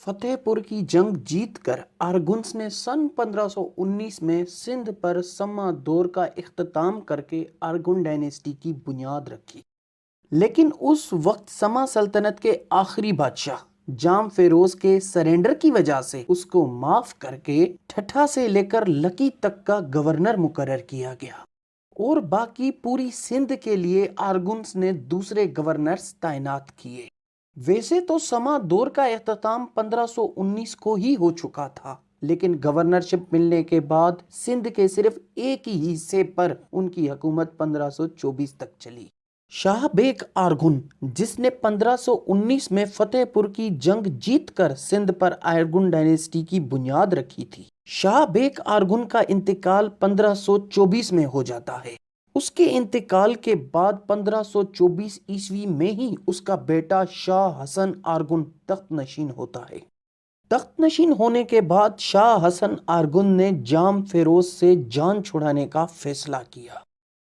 فتح پور کی جنگ جیت کر ارگنس نے سن 1519 میں سندھ پر سما دور کا اختتام کر کے ارگن ڈائنیسٹی کی بنیاد رکھی، لیکن اس وقت سما سلطنت کے آخری بادشاہ جام فیروز کے سرنڈر کی وجہ سے اس کو معاف کر کے ٹھٹھا سے لے کر لکی تک کا گورنر مقرر کیا گیا اور باقی پوری سندھ کے لیے ارگنس نے دوسرے گورنرز تعینات کیے۔ ویسے تو سما دور کا اختتام 1519 کو ہی ہو چکا تھا، لیکن گورنرشپ ملنے کے بعد سندھ کے صرف ایک ہی حصے پر ان کی حکومت 1524 تک چلی۔ شاہ بیگ ارگن، جس نے 1519 میں فتح پور کی جنگ جیت کر سندھ پر ارگن ڈائنیسٹی کی بنیاد رکھی تھی، شاہ بیگ ارگن کا انتقال 1524 میں ہو جاتا ہے۔ اس کے انتقال کے بعد 1524 عیسوی میں ہی اس کا بیٹا شاہ حسن ارگن تخت نشین ہوتا ہے۔ تخت نشین ہونے کے بعد شاہ حسن ارگن نے جام فیروز سے جان چھڑانے کا فیصلہ کیا،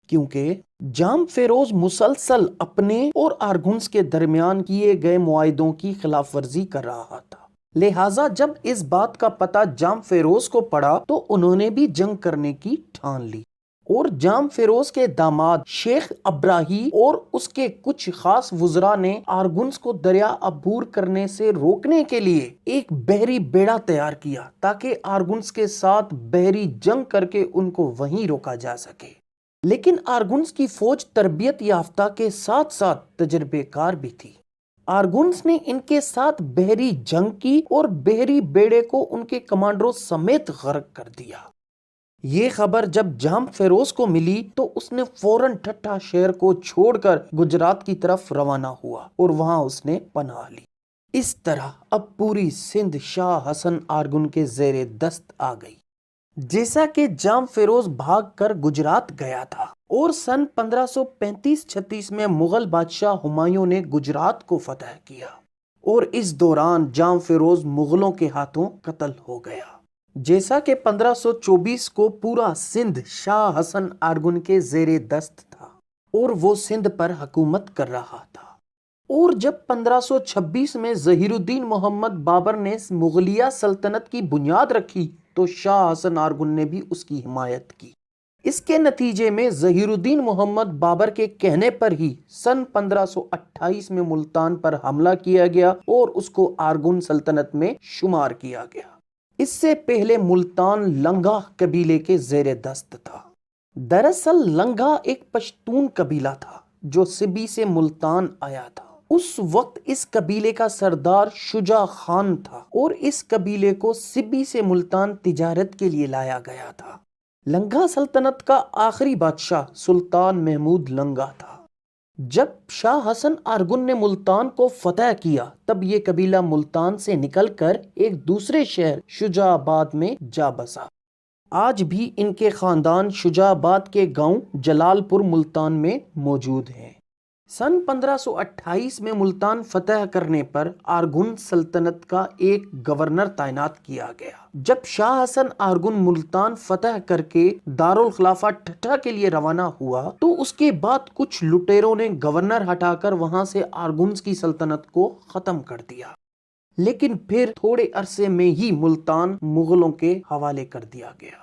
کیونکہ جام فیروز مسلسل اپنے اور ارگنس کے درمیان کیے گئے معاہدوں کی خلاف ورزی کر رہا تھا۔ لہٰذا جب اس بات کا پتہ جام فیروز کو پڑا تو انہوں نے بھی جنگ کرنے کی ٹھان لی، اور جام فیروز کے داماد شیخ ابراہی اور اس کے کچھ خاص وزراء نے ارگنس کو دریا عبور کرنے سے روکنے کے لیے ایک بحری بیڑا تیار کیا تاکہ ارگنس کے ساتھ بحری جنگ کر کے ان کو وہیں روکا جا سکے۔ لیکن ارگنس کی فوج تربیت یافتہ کے ساتھ ساتھ تجربے کار بھی تھی۔ ارگنس نے ان کے ساتھ بحری جنگ کی اور بحری بیڑے کو ان کے کمانڈروں سمیت غرق کر دیا۔ یہ خبر جب جام فیروز کو ملی تو اس نے فوراً ٹھٹھا شہر کو چھوڑ کر گجرات کی طرف روانہ ہوا اور وہاں اس نے پناہ لی۔ اس طرح اب پوری سندھ شاہ حسن ارگن کے زیر دست آ گئی۔ جیسا کہ جام فیروز بھاگ کر گجرات گیا تھا اور سن 1535-36 میں مغل بادشاہ ہمایوں نے گجرات کو فتح کیا، اور اس دوران جام فیروز مغلوں کے ہاتھوں قتل ہو گیا۔ جیسا کہ 1524 کو پورا سندھ شاہ حسن ارگن کے زیر دست تھا اور وہ سندھ پر حکومت کر رہا تھا، اور جب 1526 میں ظہیر الدین محمد بابر نے مغلیہ سلطنت کی بنیاد رکھی تو شاہ حسن ارگن نے بھی اس کی حمایت کی۔ اس کے نتیجے میں ظہیر الدین محمد بابر کے کہنے پر ہی سن 1528 میں ملتان پر حملہ کیا گیا اور اس کو ارگن سلطنت میں شمار کیا گیا۔ اس سے پہلے ملتان لنگا قبیلے کے زیر دست تھا۔ دراصل لنگا ایک پشتون قبیلہ تھا جو سبی سے ملتان آیا تھا۔ اس وقت اس قبیلے کا سردار شجاع خان تھا اور اس قبیلے کو سبی سے ملتان تجارت کے لیے لایا گیا تھا۔ لنگا سلطنت کا آخری بادشاہ سلطان محمود لنگا تھا۔ جب شاہ حسن ارگن نے ملتان کو فتح کیا تب یہ قبیلہ ملتان سے نکل کر ایک دوسرے شہر شجاع آباد میں جا بسا۔ آج بھی ان کے خاندان شجاع آباد کے گاؤں جلال پور ملتان میں موجود ہیں۔ سن 1528 میں ملتان فتح کرنے پر ارگن سلطنت کا ایک گورنر تعینات کیا گیا۔ جب شاہ حسن ارگن ملتان فتح کر کے دارالخلافہ ٹھٹھا کے لیے روانہ ہوا تو اس کے بعد کچھ لٹیروں نے گورنر ہٹا کر وہاں سے ارگنس کی سلطنت کو ختم کر دیا، لیکن پھر تھوڑے عرصے میں ہی ملتان مغلوں کے حوالے کر دیا گیا۔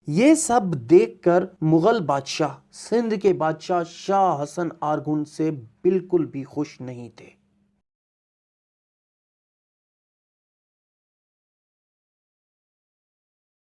یہ سب دیکھ کر مغل بادشاہ سندھ کے بادشاہ شاہ حسن ارگن سے بالکل بھی خوش نہیں تھے۔